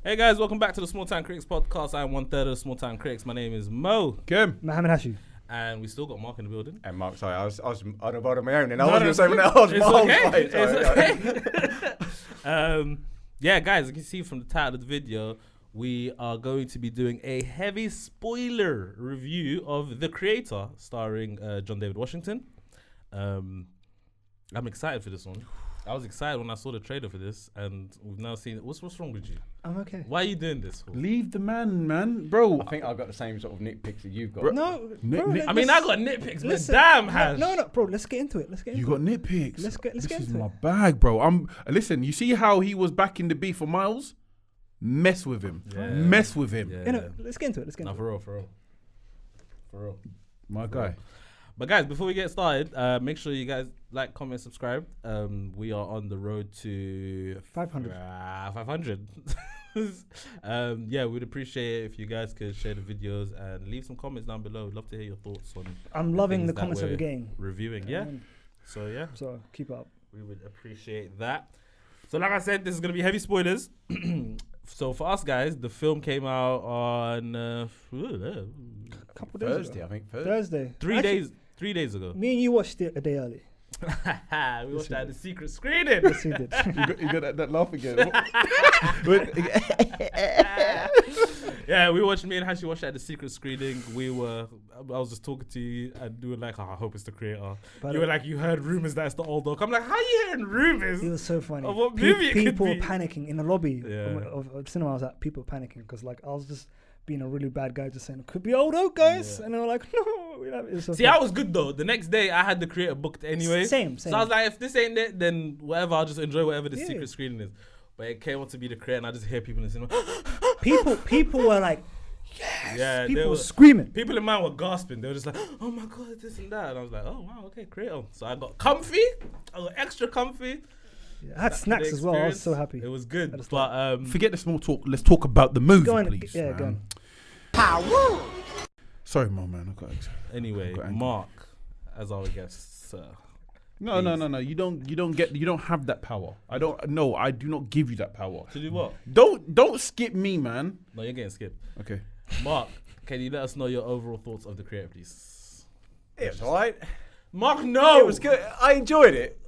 Hey guys, welcome back to the Small Town Critics podcast. I'm one third of the Small Town Critics. My name is Mo. Kim. Mohammed Hashi. And we still got Mark in the building. And Mark, sorry, I was on about my own, and I was going to say that I was It's okay. Yeah, guys, you can see from the title of the video, we are going to be doing a heavy spoiler review of The Creator, starring John David Washington. I'm excited for this one. I was excited when I saw the trailer for this, and we've now seen it. What's wrong with you? I'm okay. Why are you doing this for? Leave the man, bro. I think I've got the same sort of nitpicks that you've got. Bro, I mean, I got nitpicks, but damn, Hash. No, bro. Let's get into it. You got nitpicks. Let's get this is into my it. bag, bro. Listen. You see how he was back in the beef for Miles? Mess with him. Yeah. Mess with him. You know, let's get into it. For real. My guy. But guys, before we get started, make sure you guys like, comment, subscribe. We are on the road to 500. 500. Yeah, we'd appreciate it if you guys could share the videos and leave some comments down below. We'd love to hear your thoughts on. I'm loving the that comments that we're we're getting. reviewing. Yeah. So So keep up. we would appreciate that. So like I said, this is gonna be heavy spoilers. So for us guys, the film came out on A couple days Thursday, ago. I think. Thursday. 3 days ago. Me and you watched it a day early. We watched that at the secret screening. Yes, we did. you got that laugh again. Yeah, me and Hashi watched that at the secret screening. I was just talking to you and you were like, I hope it's The Creator. But You were like, you heard rumors that it's the old dog. I'm like, how are you hearing rumors? It was so funny. Of what movie it could people be? panicking in the lobby Yeah. of the cinema. I was at people panicking because like I was just being a really bad guy, just saying it could be old guys, Yeah. and they were like, no, we don't. See, I was good though. The next day, I had The Creator booked anyway. Same. So I was like, if this ain't it, then whatever, I'll just enjoy whatever the Yeah. secret screening is. But it came on to be The Creator, and I just hear people in the cinema. people were like, yes. Yeah, People they were were- screaming. People in mine were gasping. They were just like, oh my God, this and that. And I was like, oh wow, okay, Creator. So I got comfy. I got extra comfy. I had snacks as well. I was so happy. It was good. I just But Forget the small talk. Let's talk about the movie, Go on, please. yeah, man. go on. Sorry, man. I got excited. anyway, Got angry. Mark, as our guest, No. You don't have that power. I do not give you that power. to do what? Don't skip me, man. No, you're getting skipped. Okay. Mark, can you let us know your overall thoughts of The Creator, please? It was alright. Mark, no. It was good. I enjoyed it.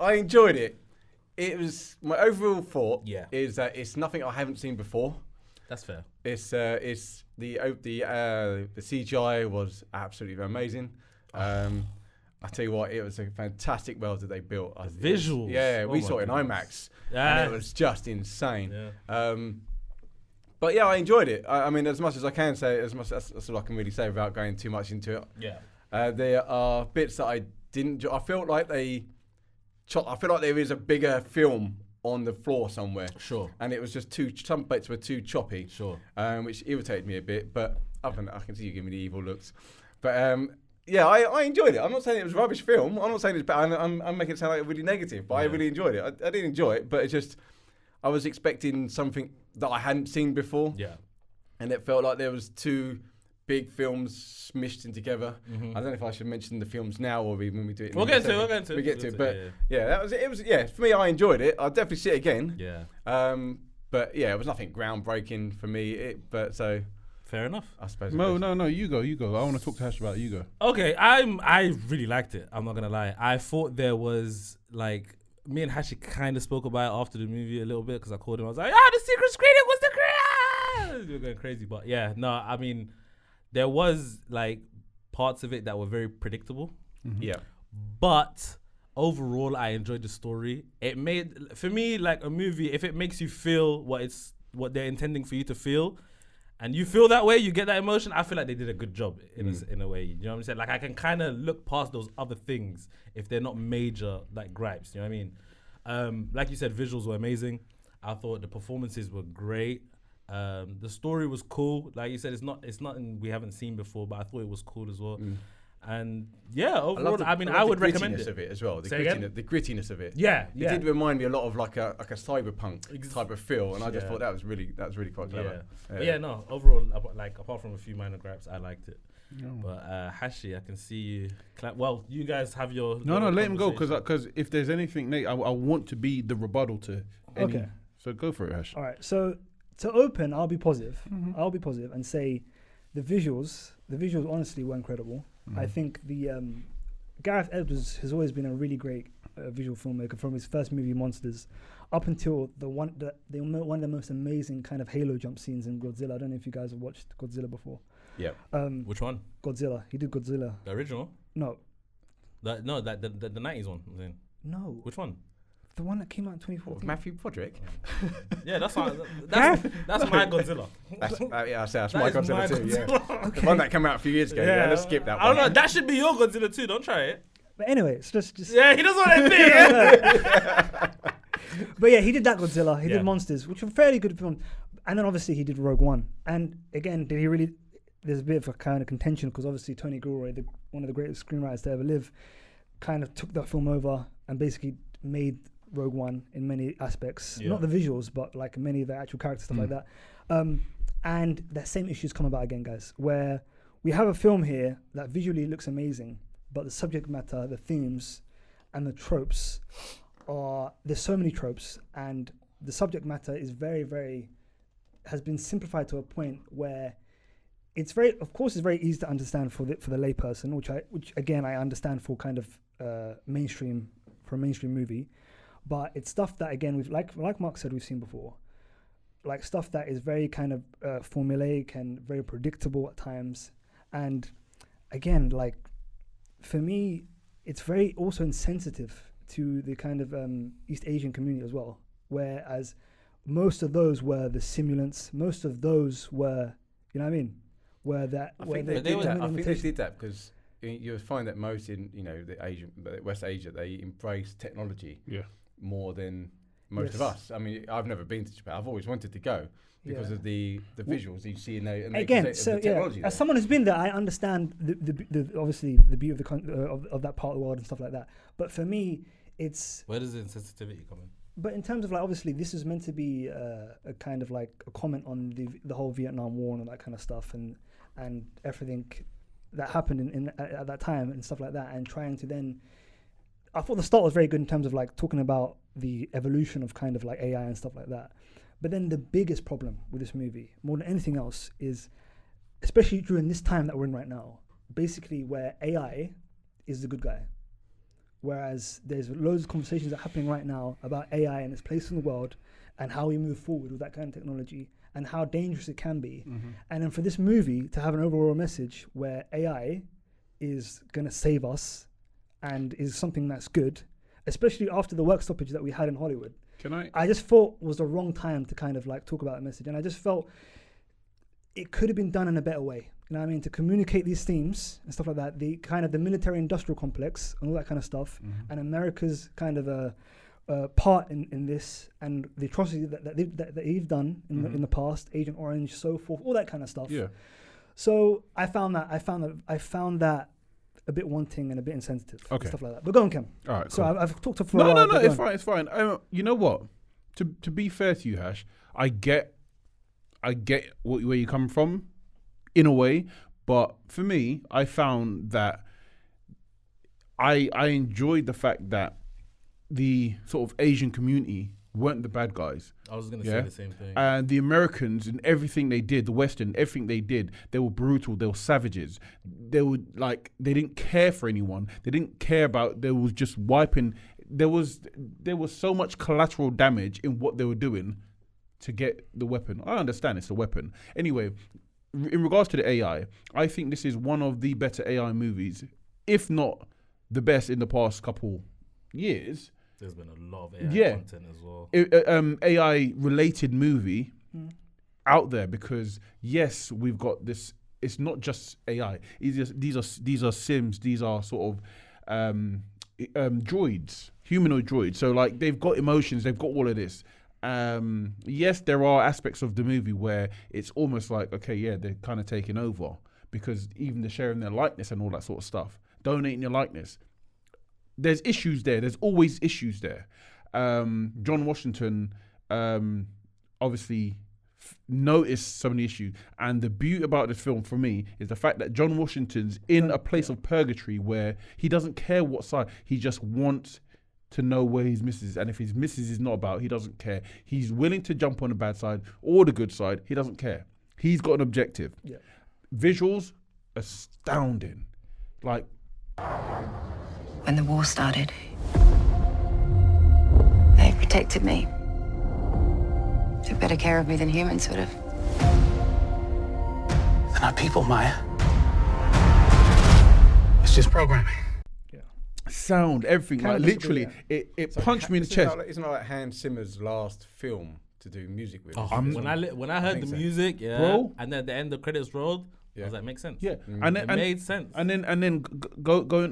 It was my overall thought. Yeah. Is that it's nothing I haven't seen before. That's fair. It's the CGI was absolutely amazing. I tell you what, it was a fantastic world that they built. Visuals. Yeah, Oh we my saw it in goodness. IMAX, Yeah. and it was just insane. Yeah. But yeah, I enjoyed it. I mean, as much as I can say, that's all I can really say without going too much into it. Yeah. There are bits that I didn't. I felt like I feel like there is a bigger film on the floor somewhere. Sure. And it was just some bits were too choppy. Sure. Which irritated me a bit. But other than that, I can see you giving me the evil looks. But yeah, I enjoyed it. I'm not saying it was a rubbish film. I'm not saying it's bad. I'm making it sound like really negative. But I really enjoyed it. I did enjoy it. But it's just I was expecting something that I hadn't seen before. Yeah. And it felt like there was two big films smished in together. Mm-hmm. I don't know if I should mention the films now or when we do it. We'll get to it. We get to it. But yeah, that was it. It was for me. I enjoyed it. I'll definitely see it again. Yeah. But yeah, it was nothing groundbreaking for me. So Fair enough. I suppose. No. You go. I want to talk to Hash about it. You go. Okay, I really liked it. I'm not gonna lie. I thought there was like me and Hashi kind of spoke about it after the movie a little bit because I called him. I was like, the secret screening was The Creator. We were going crazy, but yeah, no. I mean, there was like parts of it that were very predictable. Mm-hmm. Yeah. But overall, I enjoyed the story. It made, for me, like a movie, if it makes you feel what they're intending for you to feel, and you feel that way, you get that emotion, I feel like they did a good job in a way. You know what I'm saying? Like I can kind of look past those other things if they're not major like gripes. You know what I mean? Like you said, visuals were amazing. I thought the performances were great. The story was cool. Like you said, it's nothing we haven't seen before, but I thought it was cool as well. And yeah, overall, I would recommend it. Of it as well. Say again? The grittiness of it. Yeah, It did remind me a lot of like a cyberpunk type of feel, and I just Yeah. thought that was really quite clever. But yeah, no. Overall, like apart from a few minor gripes, I liked it. But Hashi, I can see you. Well, you guys have your. No, let him go conversation. because if there's anything, Nate, I want to be the rebuttal to any. Okay. So go for it, Hash. All right. So to open, I'll be positive. I'll be positive and say the visuals honestly were incredible. I think the Gareth Edwards has always been a really great visual filmmaker from his first movie Monsters up until one of the most amazing kind of halo jump scenes in Godzilla. I don't know if you guys have watched Godzilla before. Yeah. Which one? Godzilla. He did Godzilla. The original? No. The 90s one. I'm saying. No. Which one? The one that came out in 2014. Matthew Broderick. Yeah, that's my Godzilla. That's my That is Godzilla my too. Yeah. Godzilla. The one that came out a few years ago. Yeah, let's skip that I one. don't know. That should be your Godzilla too. Don't try it. But anyway, it's just Yeah, he doesn't want to admit it. But yeah, he did that Godzilla. He Yeah. did Monsters, which were fairly good films. And then obviously he did Rogue One. And again, did he really? There's a bit of a kind of contention because obviously Tony Gilroy, one of the greatest screenwriters to ever live, kind of took that film over and basically made Rogue One in many aspects. Yeah. Not the visuals, but like many of the actual characters, stuff like that. And that same issues come about again, guys, where we have a film here that visually looks amazing, but the subject matter, the themes, and the tropes there's so many tropes, and the subject matter is very, very, has been simplified to a point where it's very easy to understand for the layperson, which again I understand for kind of mainstream movie, but it's stuff that again we've like Mark said we've seen before, like stuff that is very kind of formulaic and very predictable at times, and again like for me it's very also insensitive to the kind of East Asian community as well, whereas most of those were the simulants, most of those were, you know what I mean, I think they did that because you'll find that most in the West Asia they embrace technology more than most of us. I mean, I've never been to Japan. I've always wanted to go because of the visuals you see in there. And again, so the technology as someone who's been there, I understand the obviously the beauty of that part of the world and stuff like that. But for me, it's where does the insensitivity come in? But in terms of like, obviously, this is meant to be a kind of like a comment on the whole Vietnam War and all that kind of stuff, and everything that happened at that time and stuff like that, and trying to then. I thought the start was very good in terms of like talking about the evolution of kind of like AI and stuff like that. But then the biggest problem with this movie, more than anything else, is especially during this time that we're in right now, basically where AI is the good guy. Whereas there's loads of conversations that are happening right now about AI and its place in the world and how we move forward with that kind of technology and how dangerous it can be. And then for this movie to have an overall message where AI is going to save us and is something that's good, especially after the work stoppage that we had in Hollywood. I just thought was the wrong time to kind of like talk about the message. And I just felt it could have been done in a better way. You know what I mean? To communicate these themes and stuff like that, the kind of the military industrial complex and all that kind of stuff, and America's kind of a part in this, and the atrocity that they've done in the past, Agent Orange, so forth, all that kind of stuff. Yeah. So I found that a bit wanting and a bit insensitive. Okay. Stuff like that. But go on, Cam. All right. So Cool. I've talked for a while. No, it's fine. You know what? To be fair to you, Hash, I get where you come from, in a way. But for me, I found that I enjoyed the fact that the sort of Asian community weren't the bad guys. I was going to say the same thing. And the Americans and everything they did, the Western, everything they did, they were brutal, they were savages. They didn't care for anyone. They didn't care about, they was just wiping. There was so much collateral damage in what they were doing to get the weapon. I understand it's a weapon. Anyway, in regards to the AI, I think this is one of the better AI movies, if not the best in the past couple years. There's been a lot of AI content as well. AI related movie out there, because yes, we've got this. It's not just AI. These are Sims. These are sort of droids, humanoid droids. So like they've got emotions. They've got all of this. Yes, there are aspects of the movie where it's almost like, okay, yeah, they're kind of taking over, because even the sharing their likeness and all that sort of stuff, donating your likeness. There's issues there. There's always issues there. John Washington obviously noticed some of the issues. And the beauty about this film for me is the fact that John Washington's in a place of purgatory where he doesn't care what side. He just wants to know where his missus is. And if his missus is not about, he doesn't care. He's willing to jump on the bad side or the good side. He doesn't care. He's got an objective. Yeah. Visuals, astounding. Like, When the war started, they protected me. Took better care of me than humans would have. They're not people, Maya. It's just programming. sound, everything. Kind Like of literally, disagree, it punched me in the chest. Isn't that like Hans Zimmer's last film to do music with? Oh, when I heard the think so. music, yeah, Bro. and then at the end the credits rolled, I Yeah. was like, makes sense. Yeah, It made sense. And then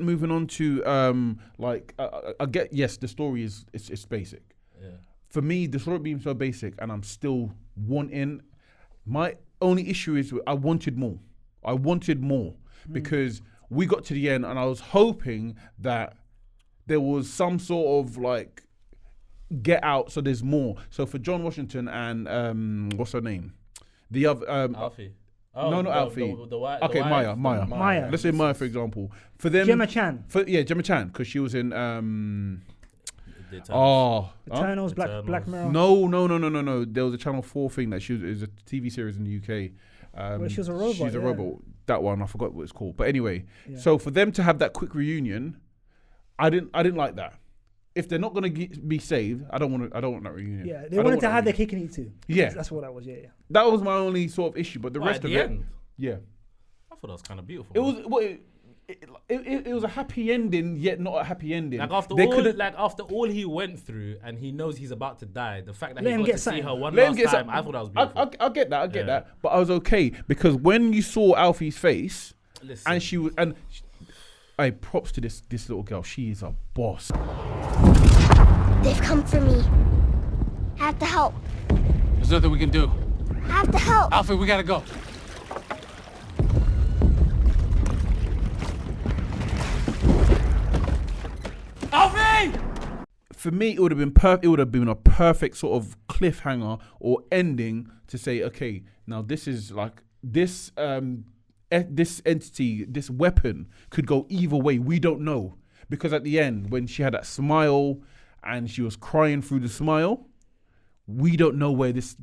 moving on to I get, yes, the story is it's basic. Yeah. For me, the story being so basic, and I'm still wanting. My only issue is I wanted more. Because we got to the end, and I was hoping that there was some sort of like get out. So there's more. So for John Washington and what's her name, the other Alfie. no, not Alfie. Okay, wife. Maya. Let's say Maya, for example. For them, Gemma Chan. Gemma Chan, because she was in The Eternals. Eternals, Eternals. Black Mirror. No. There was a Channel 4 thing that it was a TV series in the UK. Where she was a robot, She's a yeah. robot. That one, I forgot what it's called. But anyway, Yeah. so for them to have that quick reunion, I didn't like that. If they're not gonna be saved, I don't want that reunion. Yeah, I they don't wanted want to that have their reunion. cake and eat too. Yeah. That's what that was. Yeah. That was my only sort of issue. But the What, rest at of the it, end? yeah, I thought that was kind of beautiful. it was. It was a happy ending, yet not a happy ending. Like after all he went through, and he knows he's about to die. The fact that Let he him got get to see something. her one Let him last get time, something. I thought that was beautiful. I get that, Yeah. that. But I was okay because when you saw Alfie's face, Listen. and she was, hey, props to this little girl. She is a boss. They've come for me. I have to help. There's nothing we can do. I have to help. Alfred, we gotta go. Alfie! For me, it would have been It would have been a perfect sort of cliffhanger or ending to say, okay, now this is like this entity, this weapon could go either way. We don't know, because at the end, when she had that smile and she was crying through the smile, we don't know where this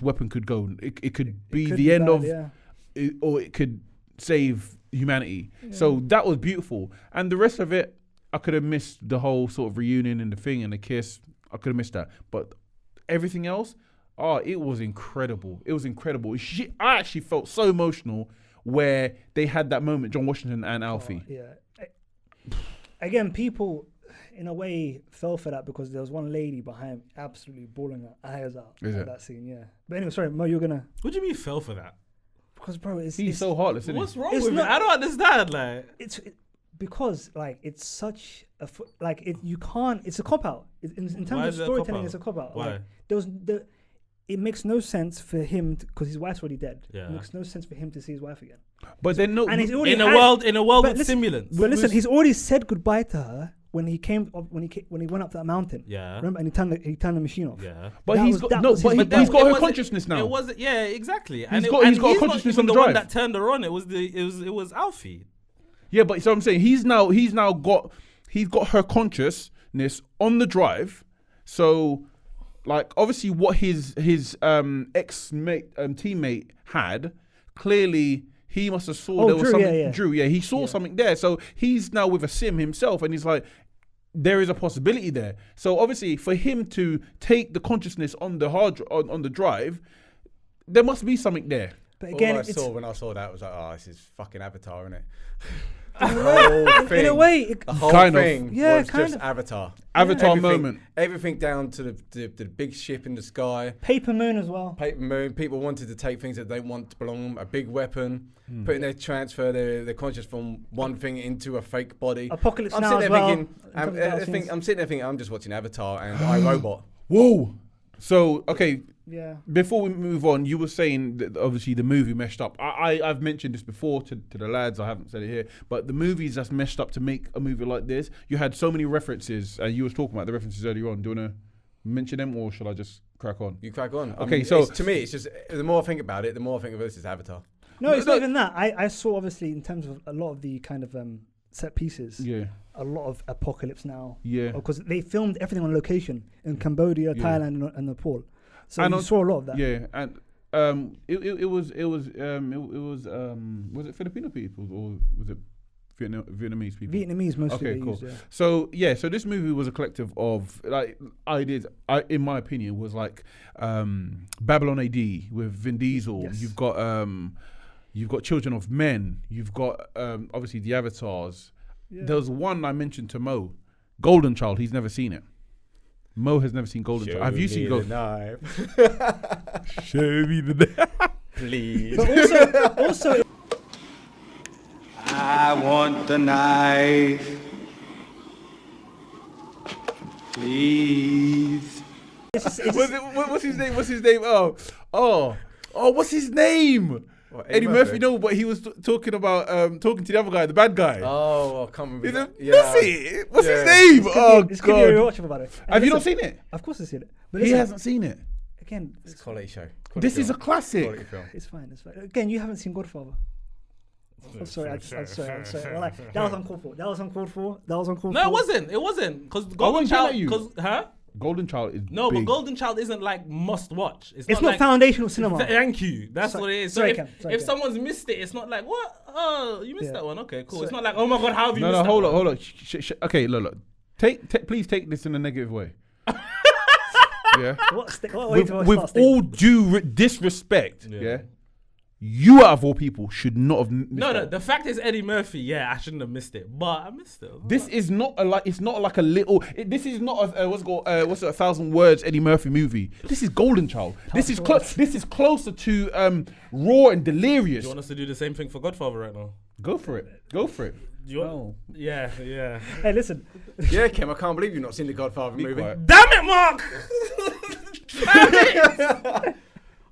weapon could go. It could be could the be end bad, of, yeah. or it could save humanity. So that was beautiful, and the rest of it, I could have missed the whole sort of reunion and the thing and the kiss. I could have missed that, but everything else, it was incredible. It was incredible. I actually felt so emotional where they had that moment, John Washington and Alfie. Yeah. Again, people in a way fell for that because there was one lady behind absolutely bawling her eyes out Is at it? that scene. Yeah. But anyway, sorry, Mo, you're gonna What do you mean fell for that? because bro, He's it's so heartless, isn't What's he? wrong It's with not- it? I don't understand. Like, because like it's such a you can't. It's a cop out. In Why terms is of it a storytelling, cop-out? it's a cop out. Why? Like, it makes no sense for him because his wife's already dead. Yeah. It makes no sense for him to see his wife again. But then no, And he's already in a had- world But with listen- stimulants. But listen, he's already said goodbye to her when he went up that mountain. Yeah. Remember, and he turned the machine off. Yeah. but that he's was- got that no, was but his he's bad. got her wasn't- consciousness now. It wasn't. Yeah, exactly. He's And got he's a not consciousness even on the the one drive. that turned her on. It was Alfie. Yeah, but so I'm saying he's now got her consciousness on the drive. So, like, obviously, what his ex-mate teammate had, clearly he must have saw there was Drew, something. yeah. Drew, yeah, he saw something there. So he's now with a sim himself, and he's like, there is a possibility there. So obviously, for him to take the consciousness on the on the drive, there must be something there. But again, All when I saw that was like, this is fucking Avatar, isn't it? in a way, The whole Kind of. thing Yeah, was kind just of. Avatar. Avatar Everything- moment. Everything down to the big ship in the sky. Paper Moon as well. Paper Moon. People wanted to take things that they want to belong them. A big weapon, putting their transfer their conscious from one thing into a fake body. Apocalypse I'm Now sitting as there well. thinking, in terms of battle scenes. I'm sitting there thinking, I'm just watching Avatar and iRobot. Whoa. So okay. Yeah. Before we move on, you were saying that obviously the movie meshed up. I've mentioned this before to the lads. I haven't said it here, but the movies that's meshed up to make a movie like this. You had so many references. You was talking about the references earlier on. Do you want to mention them, or should I just crack on? You crack on. Okay, so- to me, it's just the more I think about it, the more I think of this as Avatar. No, it's not even that. I saw obviously in terms of a lot of the kind of set pieces. Yeah. a lot of Apocalypse Now. Yeah. Because they filmed everything on location in Cambodia, Yeah. Thailand, and Nepal. So And you on- saw a lot of that. Yeah, and it was it Filipino people or was it Vietnamese people? Vietnamese mostly. Okay, they cool. used, yeah. So so this movie was a collective of like ideas. In my opinion, was like Babylon AD with Vin Diesel. Yes. You've got Children of Men. You've got obviously the Avatars. Yeah. There was one I mentioned to Mo, Golden Child. He's never seen it. Mo has never seen Golden Child. Have you seen Golden? Knife, Show me the please. But also, I want the knife. Please. it's just, What's his name? What's his name? Oh, what's his name? What, Eddie Murphy. No, but he was talking about talking to the other guy, the bad guy. Oh, I can't remember. Is that. it Murphy? What's his Yeah. name? this could be a God. rewatch about it. And Have you not listen, seen it? Of course I've seen it. But He listen, hasn't seen it. again, It's a quality show. This is a classic. Quality film. it's fine. It's fine. Again, you haven't seen Godfather. I'm sorry. I'm sorry. Well, like, that was uncalled for. That was uncalled for. No, it wasn't. It wasn't. Because Golden wasn't yelling Child. at you. Because, huh? Golden Child is No, big. but Golden Child isn't like must watch. It's not like, foundational cinema. Thank you. That's Sorry- what it is. sorry, So Cam. if, Sorry, if Cam. someone's missed it, it's not like, what? Oh, you missed Yeah. that one. Okay, cool. So- It's not like, oh my God, how have you No, missed that hold one? on. Okay, look. Please take this in a negative way. Yeah. What way do I With start all statement? due disrespect, Yeah. yeah. You out of all people should not have missed No, that. the fact is Eddie Murphy. Yeah, I shouldn't have missed it, but I missed it. This is not it's not like a little. This is not a what's it, 1,000 words Eddie Murphy movie. This is Golden Child. This is This is closer to Raw and Delirious. Do you want us to do the same thing for Godfather right now? Go for it. Go for it. Do you want? Yeah. Hey, listen. Yeah, Kim, I can't believe you've not seen the Godfather movie. quiet. Damn it, Mark!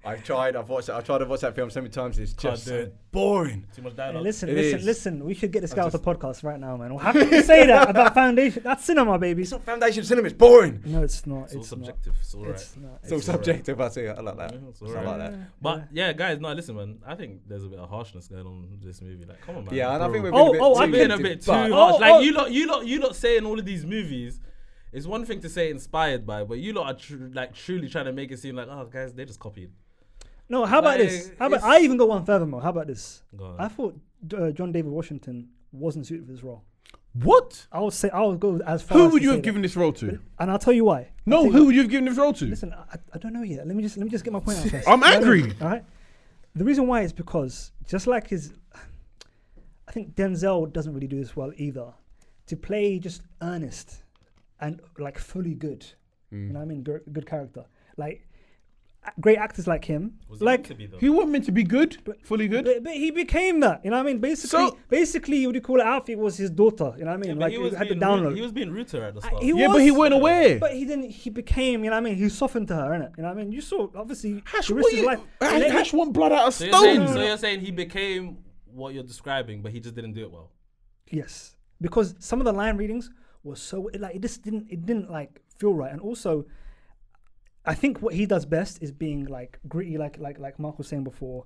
I've tried to watch that film so many times. It's Can't just do so it. boring. Too much Hey, dialogue. It listen. We should get this guy off just- the podcast right now, man. We'll have to say that about Foundation. That's cinema, baby. It's not foundation cinema. It's boring. No, it's not. It's all It's subjective. It's all not. right. It's not. It's all subjective. I see. I like that. Yeah, it's I alright. like that. But yeah, guys, no, listen, man. I think there's a bit of harshness going on in this movie. Like, come on, man. Yeah, and I think we're Bro. being Oh, a I bit We're being a too bit too but- harsh. Oh, Like oh. you lot saying all of these movies. It's one thing to say inspired by, but you lot are truly trying to make it seem like, oh, guys, they just copied. No, how about Like, this? How about it's- I even go one further more? How about this? Go on. I thought John David Washington wasn't suited for this role. What? I would go as far. Who as would to you say have that. given this role to? And I'll tell you why. I'll No, tell you who why. would you have given this role to? Listen, I don't know yet. Let me just get my point out first. I'm You know what I angry. mean? All right. The reason why is because just like I think Denzel doesn't really do this well either. To play just earnest and like fully good. You know what I mean? Good character. Like great actors like him. Was it meant Like to be, though? He wasn't meant to be good, fully good. but he became that. You know what I mean? Basically, what do you call it? Alfie was his daughter. You know what I mean? Yeah, but like he was had to being download. He was being rude to her at the start. Yeah, but he weren't aware. But he didn't. He became. You know what I mean? He softened to her, innit? You know what I mean? You saw obviously. Hash, the what risk is you, life. Hash want blood out of So stone. you're saying he became what you're describing, but he just didn't do it well. Yes, because some of the line readings were so like it just didn't. It didn't like feel right, and also. I think what he does best is being like gritty, like Mark was saying before,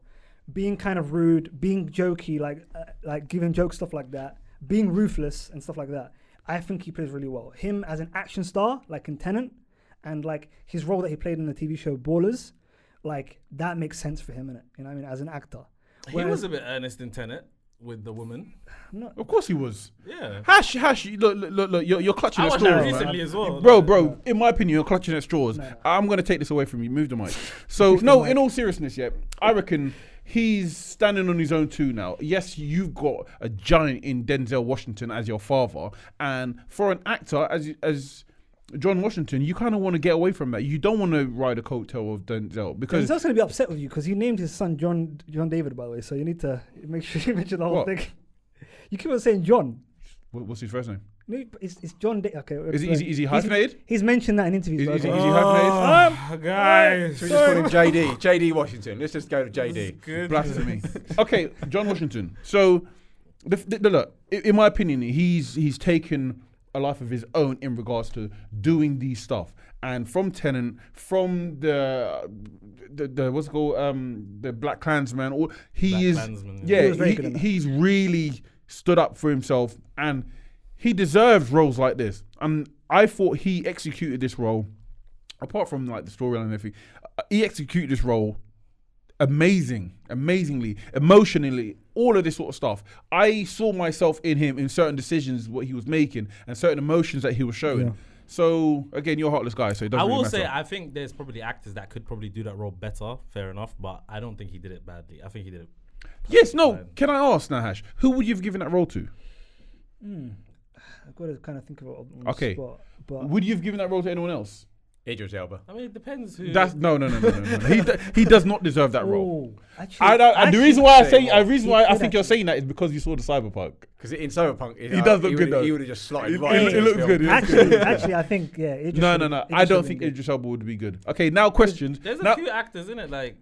being kind of rude, being jokey, like giving jokes, stuff like that, being ruthless and stuff like that. I think he plays really well. Him as an action star, like in Tenet, and like his role that he played in the TV show Ballers, like that makes sense for him in it. You know what I mean? As an actor, He was a bit earnest in Tenet with the woman. Of course he was. Yeah. Hash, look, you're clutching I at watched that straws. recently as well. Bro, in my opinion, you're clutching at straws. No. I'm going to take this away from you. Move the mic. So, no, in all seriousnness, yeah, I reckon he's standing on his own too now. Yes, you've got a giant in Denzel Washington as your father. And for an actor as John Washington, you kind of want to get away from that. You don't want to ride a coattail of Denzel because... Denzel's going to be upset with you because he named his son John David, by the way. So you need to make sure you mention the whole What? thing. You keep on saying John. What's his first name? No, it's John. Okay. Is he hyphenated? He's mentioned that in interviews. Is by he the way. hyphenated? Guys. Should we just call him JD? JD Washington. Let's just go to JD. Good. Blasphemy. Okay, John Washington. So, look, in my opinion, he's taken a life of his own in regards to doing these stuff. And from Tenet, from the what's it called, the Black Klansman, or Black Klansman, yeah. He was very good in that. he's really stood up for himself, and he deserves roles like this, and I thought he executed this role. Apart from like the storyline and everything, he executed this role amazingly, emotionally, all of this sort of stuff. I saw myself in him in certain decisions, what he was making, and certain emotions that he was showing. Yeah. So again, you're a heartless guy, so it doesn't I really will matter. say, I think there's probably actors that could probably do that role better. Fair enough, but I don't think he did it badly. I think he did it. Yes, no. fine. Can I ask now, Hash? Who would you have given that role to? I've got to kind of think of it on the Okay. spot. But Would you have given that role to anyone else? Idris Elba. I mean, it depends who. That's no. He does not deserve that role. actually, And the reason why I say, the reason he why I could think you're actually. saying that is because you saw the Cyberpunk. Because in Cyberpunk, He does look good, though. He would have just slotted It- right it into looks this good, film. Actually, I think Idris No. would- I Idris don't would think be good. Idris Elba would be good. Okay, now questions. There's a Now- few actors in it, like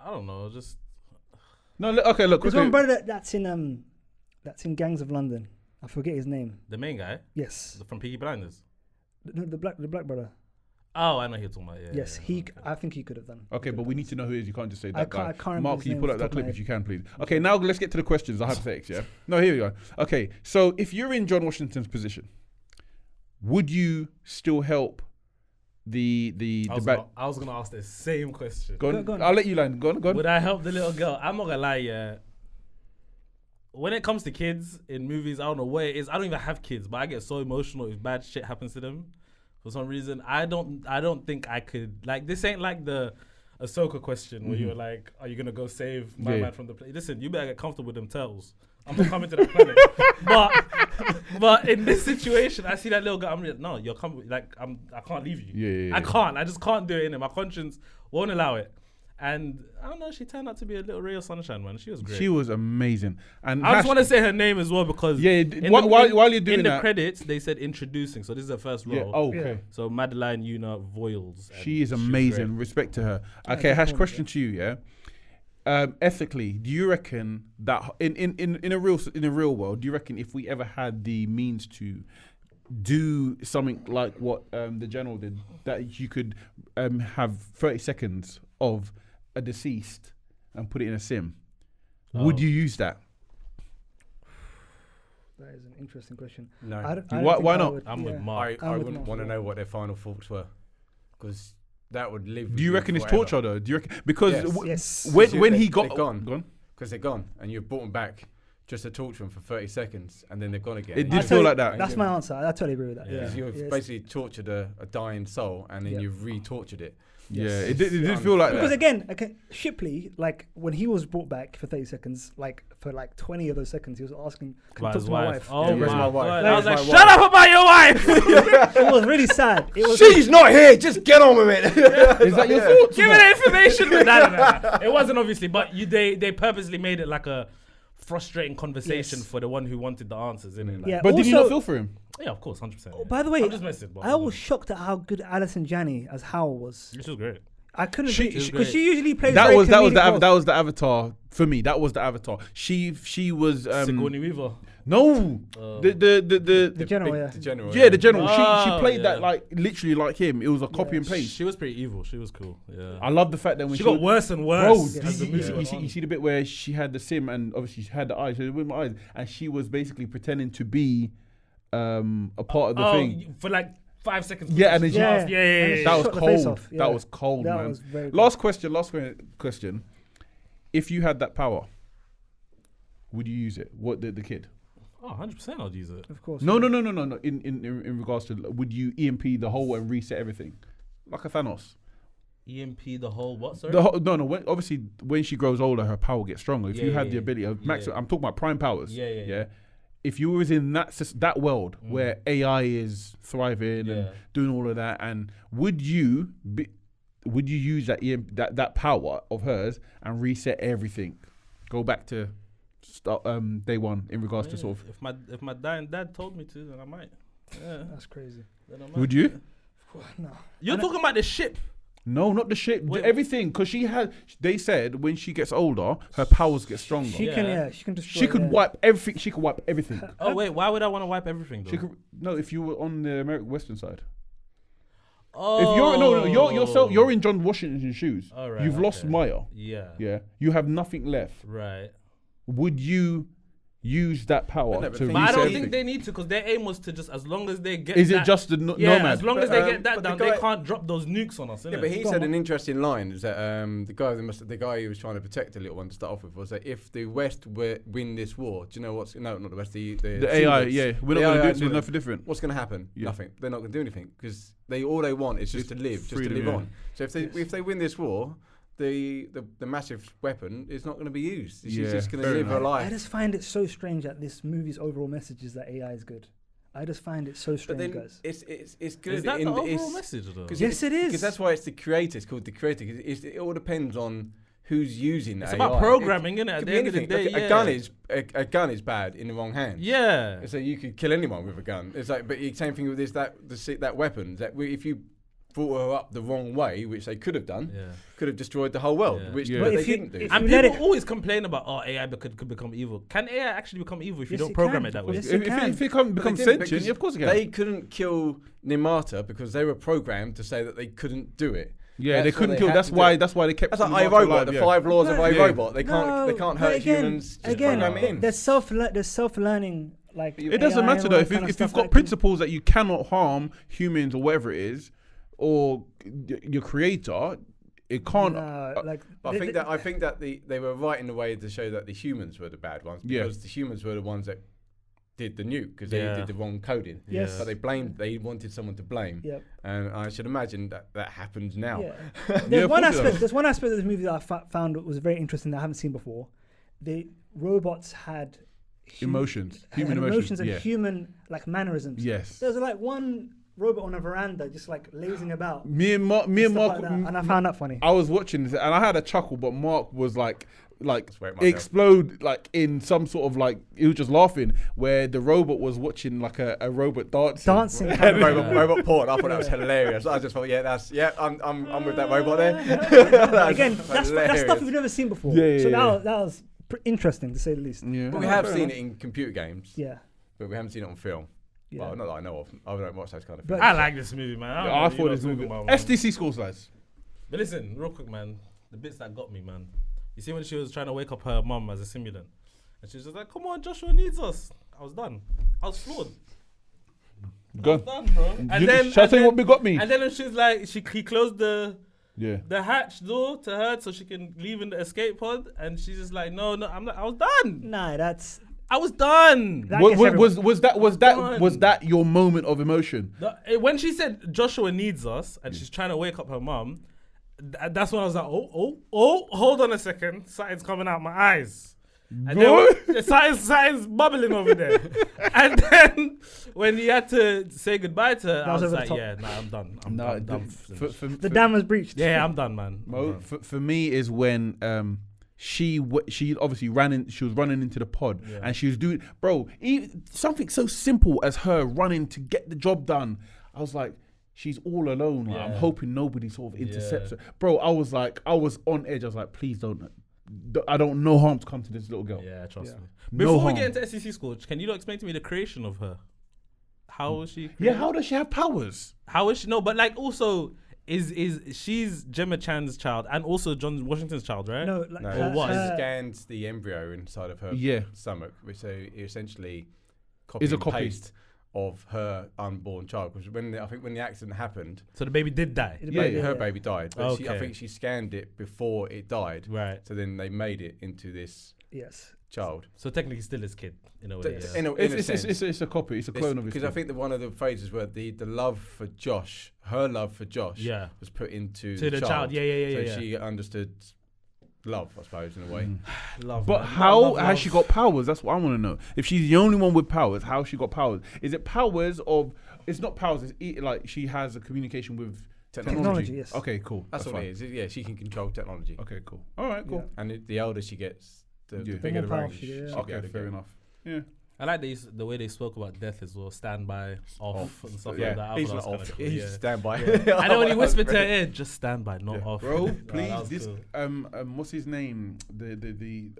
I don't know, just No, okay, look. There's quickly. one brother that's in Gangs of London. I forget his name. the main guy Yes, from Peaky Blinders. the black brother. Oh, I know who you're talking about. Yeah. Yes, yeah, he. I think he could have done. Okay, but we need to know who it is. You can't just say that guy. I can't remember Mark, his can you name pull off out the that top of clip my if you can, please? Okay, now let's get to the questions, the hypothetics, yeah? No, here we go. Okay, so if you're in John Washington's position, would you still help the I was gonna ask the same question. Go on, Go on. I'll let you land. Go on. Would I help the little girl? I'm not gonna lie, yeah. When it comes to kids in movies, I don't know what it is. I don't even have kids, but I get so emotional if bad shit happens to them. For some reason, I don't think I could. Like, this ain't like the Ahsoka question where you were like, "Are you gonna go save my Yeah. man from the place?" Listen, you better get comfortable with them turtles. I'm not coming to that planet. but in this situation, I see that little girl. I'm like, no, you're coming. Like, I can't leave you. Yeah. I can't. I just can't do it. In it. My conscience won't allow it. And I don't know. She turned out to be a little ray of sunshine, man. She was great. She was amazing. And I just Hash- want to say her name as well because Yeah, in while you're doing in the that- credits they said introducing, so this is her first role. Yeah, oh, okay. Yeah. So Madeline Una Voiles. and She is was amazing. great. Respect to her. Yeah, Okay, Hash, definitely. question to you, yeah? Ethically, do you reckon that in a real world, do you reckon if we ever had the means to do something like what the general did, that you could have 30 seconds of a deceased and put it in a sim? Would Oh. you use that? That is an interesting question. No. I don't Why- think why I not? would, I'm with yeah. Mark. I I'm with wouldn't Mark want to as know well. what their final thoughts were. Because that would live with Do you reckon it's forever. torture though? Do you reckon because Yes. Yes. when They- he got they're gone. gone? Because they're gone. And you've brought them back just to torture them for 30 seconds. And then they're gone again. It And did I feel tell like you- that. That's my answer. I totally agree with that. Yeah. Yeah. You've Yes. basically tortured a dying soul. And then Yeah. you've re-tortured it. Yeah, Yes. it did feel like Because that. again, Shipley, like when he was brought back for 30 seconds, like for like 20 of those seconds, he was asking, "Can About you talk his to my wife. wife?" Oh Yeah, where's my my wife? God. Where's I was like, my shut wife? up about your wife. It was really sad. It was. She's not here. Just get on with it. Is that your thoughts? Give me the information. But no. It wasn't obviously, but they purposely made it like a frustrating conversation Yes. for the one who wanted the answers, innit? Like, Yeah. But did you not Also- feel for him? yeah, of course, 100%. By the way, I'm just messing. But I was shocked at how good Alison Janney as Howell was. This was great. I couldn't She- because she- she usually plays That very was comedic roles. that was the avatar for me. That was the avatar. She was Sigourney Weaver. no the general. Big- Yeah. The general. yeah, the general. She Oh, played that yeah. like literally like him. It was a copy and paste. She was pretty evil. She was cool. Yeah. I love the fact that when She got worse and worse. Bro, as the movie went you on. see the bit where she had the sim and obviously she had the eyes, she had with my eyes, and she was basically pretending to be a part of the thing. For like 5 seconds. Yeah, and then she- yeah. That was Shot the face cold. off, yeah. That was cold, That man. was very cool. Last question. If you had that power, would you use it? What the kid? Oh, 100% I'd use it. Of course. No. In regards to, would you EMP the whole and reset everything, like a Thanos? EMP the whole what? Sorry. The whole, no. Obviously, when she grows older, her power gets stronger. If you had the yeah. ability of max, Yeah. I'm talking about prime powers. Yeah. If you was in that world where AI is thriving and Yeah. doing all of that, and would you use that that power of hers and reset everything, go back to day one in regards to sort of? If my dying dad told me to, then I might. Yeah. That's crazy. Then I might. Would you? No. You're talking about the ship. No, not the ship. Wait. Everything, because they said when she gets older, her powers get stronger. She Yeah. can. Yeah. She can destroy. She could wipe everything. She could wipe everything. Oh wait, why would I want to wipe everything though? She could, no, if you were on the American Western side. Oh. If you're in John Washington's shoes. All right, You've lost okay. Maya. Yeah. Yeah. You have nothing left. Right. Would you use that power No, but to the But I reset don't everything. think they need to, because their aim was to just, as long as they get Is that, it just the yeah, nomad? as long as But, they get that but the down, guy- they can't drop those nukes on us, Yeah, innit? but he Go said on. an interesting line is that the guy who was trying to protect the little one to start off with was that if the West win this war, do you know what's not the West, the AI, humans, yeah, we're not the going to AI do there's nothing different. What's going to happen? Yeah. Nothing. They're not going to do anything because all they want is just to live, just freedom, to live yeah. on. So if they win this war, the massive weapon is not going to be used. She's Yeah, just going to fair live her enough. I life. just find it so strange that this movie's overall message is that AI is good. I just find it so But strange, then guys. it's good. Is that the in overall message, though? Yes, it is. Because that's why it's the creator. It's called the creator. 'Cause it all depends on who's using It's AI. about programming, innit? It At could the be end of the anything. day, Look, yeah. a gun is bad in the wrong hands. Yeah. So you could kill anyone with a gun. It's like, but the same thing with that weapon. If you brought her up the wrong way, which they could have done, Yeah. could have destroyed the whole world, Yeah. which Yeah. but But they if you- didn't do. if And you let people it- always complain about, AI could become evil. Can AI actually become evil if you Yes, don't it program can. it that way? Yes, If it can. it becomes But they didn't, sentient, because yeah, of course it can. They couldn't kill Nimata because they were programmed to say that they couldn't do it. Yeah, they That's why couldn't kill. had That's to do why. it. That's why they kept. That's like Nimata iRobot, alive, the yeah. 5 laws of Yeah. iRobot. They No, can't but hurt again, humans. Just Again, program it in. there's self-learning. Like It doesn't AI matter and though. all If that kind of you've stuff got that can- principles that you cannot harm humans or whatever it is, or your creator, it can't. No, like But I think that they were right in the way to show that the humans were the bad ones Yeah. because the humans were the ones that did the nuke because they Yeah. did the wrong coding. Yes. But they wanted someone to blame. Yep. And I should imagine that happens now. Yeah. Yeah, There's of one course it aspect. does. There's one aspect of this movie that I found was very interesting that I haven't seen before. The robots had Emotions, had human emotions, and yeah. human like mannerisms. Yes. There's like one robot on a veranda just like lazing about. Me and Mark, Stuff like that, and I found that funny. I was watching this and I had a chuckle, but Mark was like Sweat myself. explode like in some sort of like he was just laughing where the robot was watching like a robot dancing. Dancing. robot porn. I thought that was hilarious. I just thought, I'm with that robot there. Again, that's stuff we've never seen before. Yeah, yeah, so yeah. that was interesting to say the least. Yeah. But we have seen it in computer games, Yeah. but we haven't seen it on film. Yeah. Well, not that I know of. I don't watch those kind of But- films. I like this movie, man. I don't know, thought you this lot movie. talking about, man. SDC scores, lads. But listen, real quick, man. The bits that got me, man. You see when she was trying to wake up her mum as a simulant, and she was just like, "Come on, Joshua needs us." I was done. I was floored. Go. I was done, bro. Shall I tell you what got me? And then when she was like, he closed the Yeah. hatch door to her so she can leave in the escape pod, and she's just like, "No, I'm like, I was done. Nah, that's I was done." that Was, gets was, everyone. was that your moment of emotion? When she said Joshua needs us and she's trying to wake up her mum, that's when I was like, oh, hold on a second. Something's coming out my eyes. And then something's bubbling over there. And then when he had to say goodbye to her, I was was over the like, top. yeah, nah, I'm done. I'm No, done. the dam was breached. Yeah, I'm done, man. Mo, for me is when she obviously she was running into the pod and she was doing something so simple as her running to get the job done. I was like, she's all alone. Like, I'm Yeah. hoping nobody sort of intercepts her. Bro, I was on edge. I was like, please don't. I don't know harm to come to this little girl. Yeah, trust me. No Before harm. we get into SEC school, can you explain to me the creation of her? How was she? Yeah, created? how does she have powers? How is she? No, but like also, is she's Gemma Chan's child and also John Washington's child, right? No, like, No, Or what? she scans the embryo inside of her stomach, which so essentially copy Is a and copy. paste of her unborn child. Because I think when the accident happened, So the baby did die. her baby died. But I Okay. think she scanned it before it died. Right. So then they made it into this yes. child. So technically still his kid in a way. Th- Yeah. in a It's sense. a copy. It's a clone of his Because I kid. think that one of the phrases were the love for Josh, her love for Josh, Yeah. was put into To the child. Yeah. So yeah. she understood love, I suppose, in a way. Love, But man. how Love, has she got powers? That's what I want to know. If she's the only one with powers, how has she got powers? Is it powers of? It's not powers. It's like she has a communication with Technology, yes. Okay, cool. That's all fine. it is. Yeah, she can control technology. Okay, cool. All right, cool. And the older she gets, the Yeah. bigger the more range. powerful, yeah. she'll be Okay, able to fair get. enough. Yeah. I like the way they spoke about death as well. Stand by, off, and stuff Yeah, like that. I he's thought not that was off. kinda cool, He's yeah. standby. And then when he whispered to her ear, just stand by, not off. Bro, Yeah, that please, was this cool. what's his name? The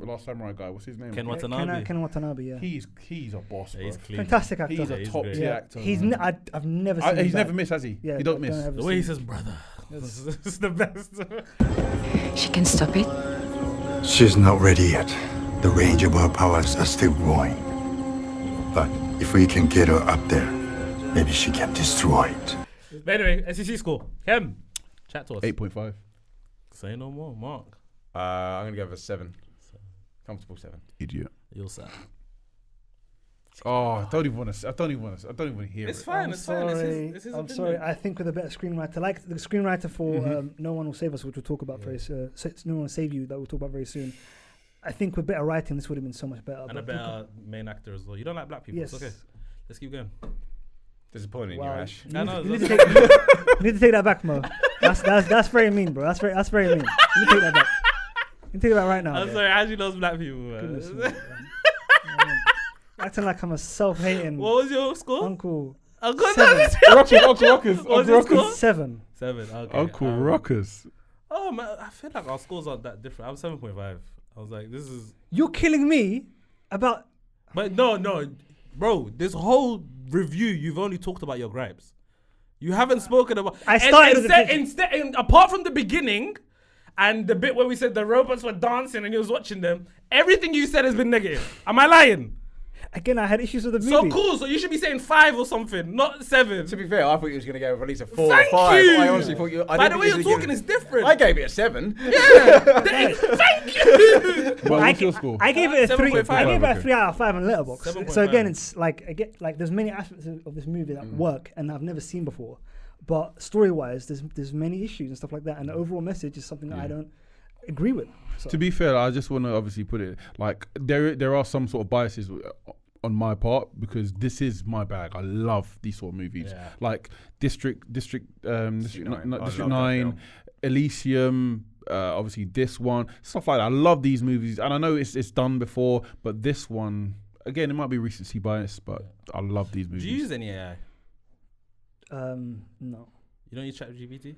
last samurai guy. What's his name? Ken Watanabe. Ken Watanabe, yeah. He's a boss, Yeah, bro. he's clean. Fantastic actor. He's a he's top great. tier yeah. actor. He's man. I've never seen him He's bad. never missed, has he? Yeah, he don't I miss. ever The see way he him. says, brother, this is the best. She can stop it. She's not ready yet. The range of her powers are still growing. But if we can get her up there, maybe she can destroy it. But anyway, SEC score. Kem, chat to us. 8.5. Say no more, Mark. I'm gonna go for 7. Comfortable 7. Idiot. You're sad. Oh, I don't even want to hear It's it. fine. I'm It's fine. sorry. It's his I'm opinion. sorry. I think with a better screenwriter, like the screenwriter for No One Will Save Us, which we'll talk about very soon. No One Will Save You, that we'll talk about very soon. I think with better writing, this would have been so much better. And a better main actor as well. You don't like black people. Yes. It's okay. Let's keep going. Disappointing you, Wow. Ash. You I need, know, you need to that's- take, you need to take that back, Mo. That's very mean, bro. That's very mean. You need to take that back. You can take that right now. I'm okay? sorry. As you loves black people, man. Goodness me, man. Acting like I'm a self-hating What was your score? uncle. Uncle 7. Uncle What was your score? 7. 7. Okay. Uncle Ruckus. Oh man, I feel like our scores aren't that different. I'm 7.5. I was like, this is. You're killing me about. But no, bro. This whole review, you've only talked about your gripes. You haven't spoken about. I started with the instead, apart from the beginning, and the bit where we said the robots were dancing and you was watching them. Everything you said has been negative. Am I lying? Again, I had issues with the movie. So cool. So you should be saying 5 or something, not 7. To be fair, I thought you was going to go with at least a 4 Thank or 5. you. I honestly thought you. I By didn't the think way you you're was talking gonna- is different. I gave it a 7. Thank you. Well, I, what's your score? I gave it a 3. 7.5. I gave it a Okay. 3 out of 5 on Letterboxd. 7.5. So again, it's like there's many aspects of this movie that work and I've never seen before. But story-wise, there's many issues and stuff like that, and the overall message is something that I don't agree with. So. To be fair, I just want to obviously put it like there are some sort of biases on my part because this is my bag. I love these sort of movies, Yeah. like District 9. District I love that 9, film. Elysium. Obviously, this one, stuff like that. I love these movies, and I know it's done before, but this one, again, it might be recency bias, but I love these movies. Do you use any AI? No. You don't use ChatGPT?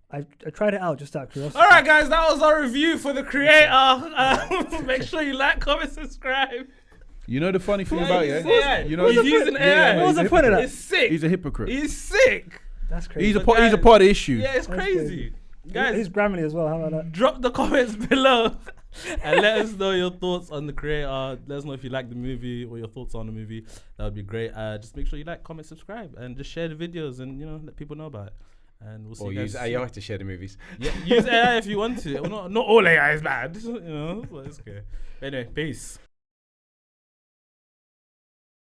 I tried it out just out of curiosity. All right, guys, that was our review for The Creator. Make sure you like, comment, subscribe. You know the funny thing about it, AI. you know He's using AI. What was the point of that? It's sick. He's a hypocrite. He's sick. That's crazy. He's a But part. He's a guys- part of the issue. Yeah, it's That's crazy. Guys, He's Grammarly as well. How about that? drop the comments below and let us know your thoughts on The Creator. Let us know if you like the movie or your thoughts on the movie. That would be great. Just make sure you like, comment, subscribe, and just share the videos and let people know about it. And we'll see Or you guys use soon. AI to share the movies. Yeah, use AI if you want to. Well, not all AI is bad, but it's okay. Anyway, peace.